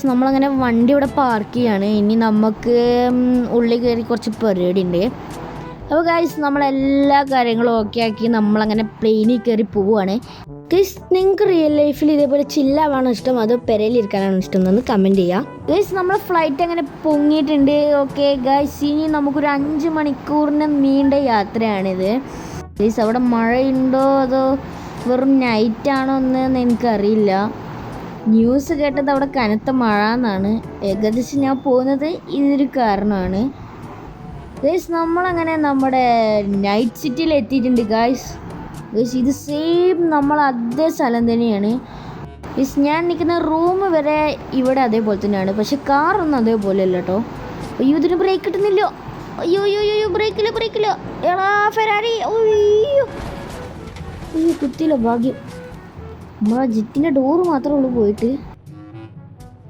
നമ്മളങ്ങനെ വണ്ടി ഇവിടെ പാർക്ക് ചെയ്യാണ്. ഇനി നമുക്ക് ഉള്ളിൽ കയറി കുറച്ച് പരിപാടി ഉണ്ട്. അപ്പോൾ ഗൈസ് നമ്മളെല്ലാ കാര്യങ്ങളും ഓക്കെ ആക്കി നമ്മളങ്ങനെ പ്ലെയിനിൽ കയറി പോവുകയാണ്. ഗൈസ് നിങ്ങൾക്ക് റിയൽ ലൈഫിൽ ഇതേപോലെ ചില്ലാവാണോ ഇഷ്ടം അതോ പെരയിലിരിക്കാനാണോ ഇഷ്ടം എന്നൊന്ന് കമൻറ്റ് ചെയ്യുക. ഗൈസ് നമ്മളെ ഫ്ലൈറ്റ് അങ്ങനെ പൊങ്ങിയിട്ടുണ്ട്. ഓക്കെ ഗൈസ് ഇനി നമുക്കൊരു 5 മണിക്കൂറിന് നീണ്ട യാത്രയാണിത്. ഗൈസ് അവിടെ മഴയുണ്ടോ അതോ വെറും നൈറ്റാണോ എന്ന് എനിക്കറിയില്ല. ന്യൂസ് കേട്ടത് അവിടെ കനത്ത മഴ എന്നാണ്. ഏകദേശം ഞാൻ പോകുന്നത് ഇതൊരു കാരണമാണ്. ഗൈസ് നമ്മളങ്ങനെ നമ്മുടെ നൈറ്റ് സിറ്റിയിൽ എത്തിയിട്ടുണ്ട് ഗൈസ്. ഗൈസ് ഇത് സെയിം നമ്മൾ അതേ സ്ഥലം തന്നെയാണ്. ഗൈസ് ഞാൻ നിൽക്കുന്ന റൂം വരെ ഇവിടെ അതേപോലെ തന്നെയാണ്. പക്ഷെ കാറൊന്നും അതേപോലെ അല്ല കേട്ടോ. അയ്യോ ഇതിന് ബ്രേക്ക് കിട്ടുന്നില്ല. അയ്യോ അയ്യോ അയ്യോ ബ്രേക്കില്ല. എടാ ഫെരാരി. അയ്യോ കുത്തിയില്ല ഭാഗ്യം. നമ്മളെ ജെറ്റിൻ്റെ ഡോറ് മാത്രമേ ഉള്ളൂ പോയിട്ട്.